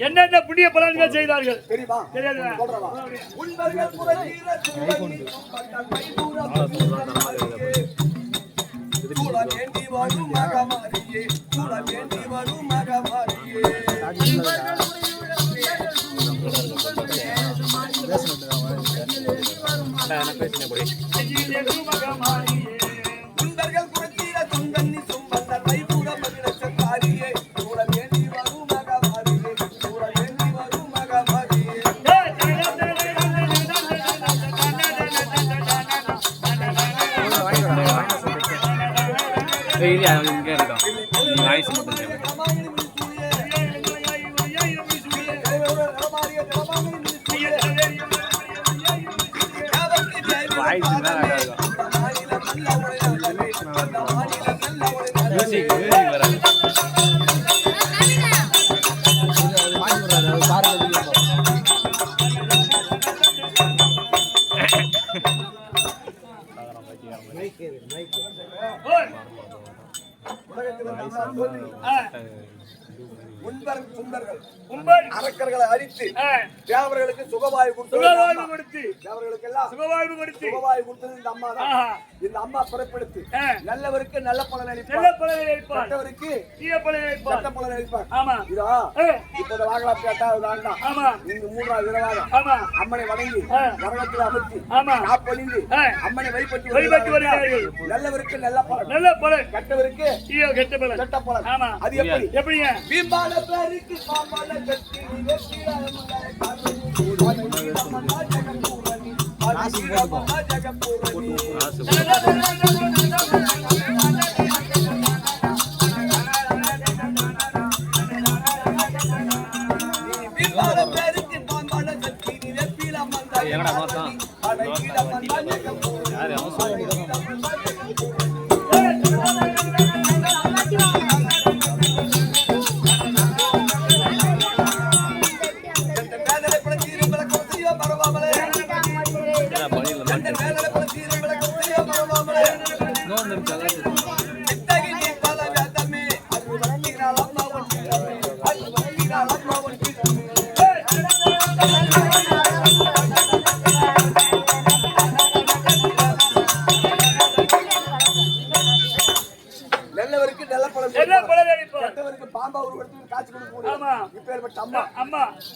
என்னென்ன புண்ணிய பலன்கள் செய்தார்கள் தெரியுமா? வேண்டி வரும் மகமாரியே வேண்டி வரும் மகமாரியே உந்தர்கள் குறைத்தீர துங்கன்னி சும்பந்த தைபூர மகிழச்சாரியே சூழ வேண்டி வரும் மகமாரியே சூழ வேண்டி வரும் மகமாரியே இங்கே இருக்கும் ஆயுசு மட்டும் மியூசிக் வராது அரக்கர்களை அழித்து தேவர்களுக்கு சுகவாயு கொடுத்து இந்த அம்மா தான். இந்த அம்மா பிறப்பெடுத்து நல்லவருக்கு நல்ல பலன் அளிப்பார், கெட்ட பலன் அளிப்பார். இதோ இப்போது வாங்கலாம் கேட்டா நீங்க மூன்றாவது இரவாக அம்மனை வணங்கி வரகத்தில் அமர்த்தி காப்பணிந்து அம்மனை வழிபட்டு வருகிறார்கள். நல்லவருக்கு நல்ல பலன், கெட்டவருக்கு கெட்ட பலன். அது எப்படி? பீம்பால பேருக்கு பாம்பால கட்டி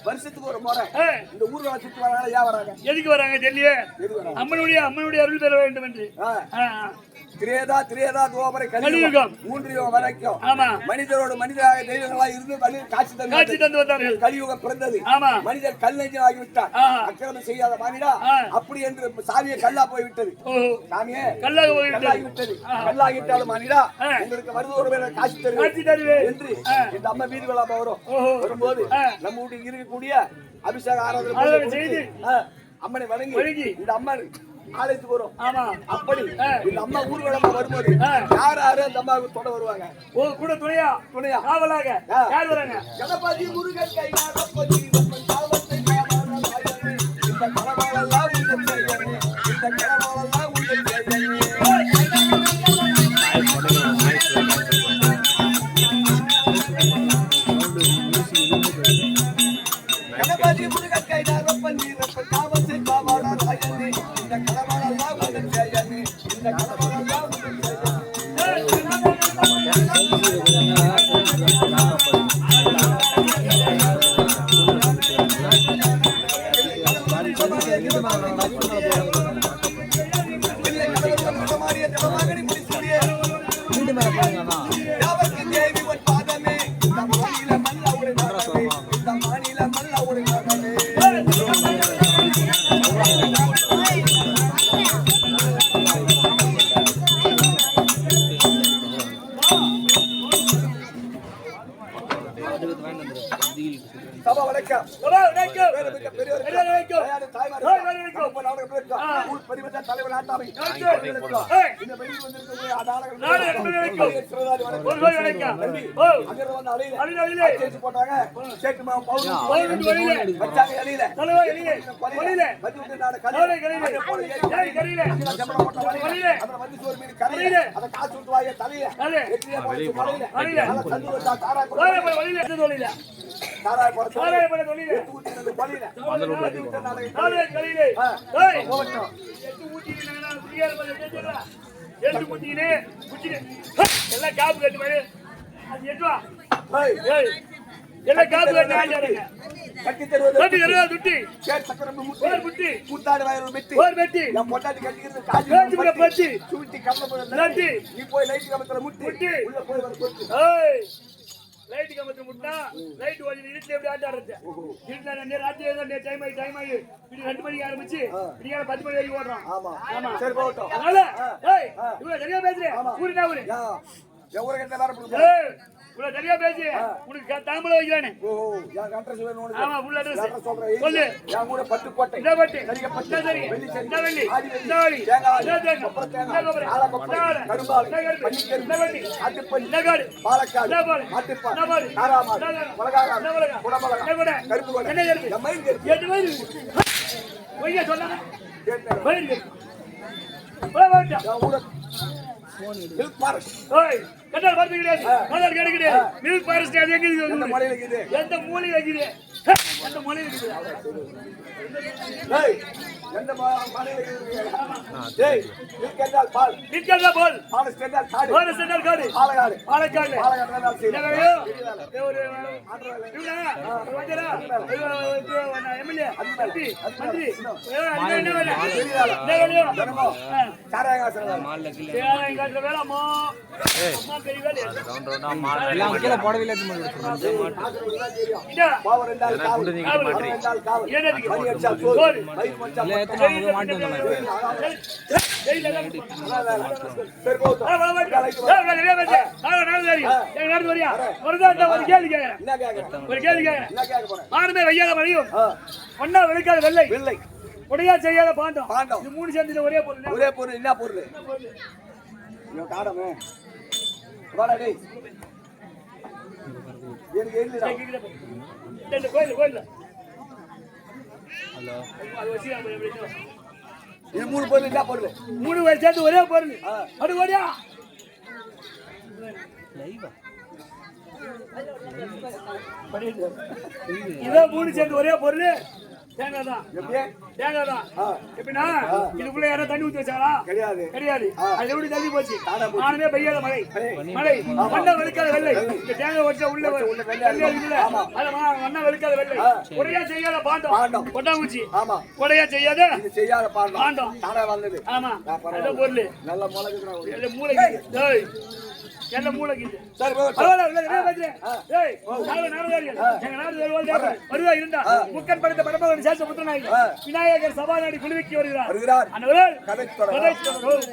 வருஷத்துக்கு ஒரு முறை இந்த ஊர்வலம் சுத்தி வராங்க. ஏன் வராங்க? எதுக்கு வராங்க? தெரியல. அம்மனுடைய அருள் பெற வேண்டும் என்று திரேதா துவாபர கலியுகம் 3 யுகம் வரைக்கும் ஆமா மனிதரோடு மனிதராக தெய்வங்களாக இருந்து வழியில் காட்சி தந்து வந்தார்கள். கலியுகம் பிறந்தது. ஆமா மனிதர் கல்லஞ்சன் ஆகிவிட்டார். அக்கிரமம் செய்யாத மானிடா அப்படி என்று சாமியை கல்லா போய்விட்டது. சாமியே கல்லாக போய்விட்டது. கல்லாகிவிட்டாலும் மானிடா உங்களுக்கு வருது ஒரு வேளை காட்சி தருவேன் என்று இந்த அம்மா வீதி விழாம வரும்போது நம்ம வீட்டுக்கு இருக்கக்கூடிய அபிஷேக ஆராதனை செய்து அம்மனை வணங்கி இந்த அம்மன் ஆலயத்துக்கு வரும். ஆமா அப்படி இந்த அம்மா ஊர்வலமா வரும்போது யாரு அந்த அம்மாவுக்கு தொட வருவாங்க? கூட துணையா காவலாக யார் வராங்க? கணபதி முருகன் கைலாசபதி காவத்தை காவலாய் இந்த கணவாளெல்லாம் உங்கள் கையனே இந்த கணவாளெல்லாம் உங்கள் கையனே கணபதி முருகன் கைலாசபதி காவத்தை காவலாய் இந்த கணவாளெல்லாம் உங்கள் கையனே இந்த கணவாளெல்லாம் உங்கள் சபா வணக்கம். தலைவர் நாட்டாமை இந்த வெளியில் வந்திருக்கக்கூடிய போட்டாங்க எல்லாம் காப்பு கட்டு அது எட்டுவா எல்லாம் காப்பு கட்டி துட்டி கூத்தாடு வயல் வெட்டி பொட்டாட்டி கட்டிக்கிறது காட்சி சுட்டி கம்ம நீ போய் லைட் கம்பத்துல முட்டி உள்ள போய் வர லைட் கம்பத்துல முட்டா லைட் ஓடி இருட்டுல எப்படி ஆட்டாடுறது இருட்டுல ராத்திரி டைம் ஆகி இப்படி 2 மணிக்கு ஆரம்பிச்சு இப்படியான 10 மணி வரைக்கும் ஓடுறோம். ஆமா சரி போட்டோம். அதனால ஏய் இவ்வளவு சரியா பேசுறேன் ஊருடா ஊரு எவ்வளவு கட்ட வர போடுங்க இவ்வளவு சரியா பேசி உனக்கு தாம்பளம் வைக்கிறானே. என் அட்ரஸ் வேணும் உனக்கு. ஆமா ஃபுல் அட்ரஸ் சொல்றேன். சொல்லு. என் கூட பட்டுக்கோட்டை இந்த பட்டு சரியா பட்டு சரி வெள்ளி சரி இந்த வெள்ளி இந்த வெள்ளி தேங்காய் கொப்பரை தேங்காய் ஆலக்கொப்பரை கரும்பாலை பன்னிக்கறி ஆட்டுப்பள்ளி நகாடு பாலக்காடு நபாடு மாட்டுப்பால் நபாடு காராமாடு மலகாடு குடமலகா நகட கருப்பு கொடை என்ன இருக்கு மயில் இருக்கு 8 மயில் ஒய்யா சொன்னாங்க கேட்டேன். மயில் இருக்கு போடா என் கூட மில்க் ஃபாரஸ்ட் ஓய் கண்டால் பார்த்து கிடையாது கண்டால் கிடையாது மில்க் ஃபாரஸ்ட் அது எங்க எந்த இருக்குது மலையில இருக்குது? எந்த மூலையில இருக்குது எந்த மூலையில இருக்குது டேய் எந்த மலையில இருக்குது? டேய் மில்க் என்றால் பால் நிக்கல்ல போல் ஃபாரஸ்ட் என்றால் காடு ஃபாரஸ்ட் என்றால் காடு பாலக்காடு பாலக்காடு பாலக்காடு செய்யணும். என்னையோ ஒரு இவனா வந்தரா எம்எல்ஏ மந்திரி என்ன வேலை என்ன வேலையோ சாராயங்காசனம் எங்க வேலைமா அம்மா பெரிய வேலை எல்லாம் கீழே போடவில்லை பாவர் என்றால் காவல் என்றால் காவல் மணி அடிச்சால் சோறு மயில் மச்சால் சரி போட்டோம். என்ன கேட்க போறேன்? ஒன்னா வெளுக்காத வெள்ளை வெள்ளை உடையா செய்யாத பாண்டம் பாண்டம். இது 3 சேர்ந்து ஒரே பொருள் ஒரே பொருள் என்ன பொருள்? இங்க காடமே வாடா டேய் எனக்கு இல்லடா இந்த கோயில் ஹலோ அது வச்சு இது 3 பொருள் என்ன பொருள்? 3 பேர் சேர்ந்து ஒரே பொருள் அடு ஓடியா லைவா இதான் 3 சேர்ந்து ஒரே பொருள் தேங்காய் தான். எப்படி தேங்காய் தான். ஆ. எப்படின்னா இதுக்குள்ள யாரோ தண்ணி ஊத்தி வச்சாங்களா? கிடையாது கிடையாது. அது எப்படி தள்ளி போச்சு? தானா போச்சு. ஆனவே பெய்யாத மழை. மழை மண்ணை வெளுக்காத வெள்ளை. இந்த தேங்காய் வச்சா உள்ள வெள்ளை இருக்குல்ல? அது மண்ணை வெளுக்காத வெள்ளை. கொடையா செய்யாத பாண்டம். கொட்டாங்குச்சி. ஆமா கொடையா செய்யாத இது செய்யாத பாண்டம் பாண்டம். தானா வந்தது ஆமா அதான் பொருள். நல்ல மிளகுதுடா ஒரு. எல்லாம் மூளைக்கு. டேய் என்ன மூளைக்கு? சரி போ பரவாயில்ல இல்ல என்ன பேசுற? டேய் நாரதாரியா எங்க நாரதாரி வருவா இருந்தா முக்கன் படத்தை பரமபதன் சேஷ புத்திரனாகி விநாயகர் சபாநாடி குழுவிக்கு வருகிறார். அன்னவர்கள் கதை தொடரும். கதை தொடரும்.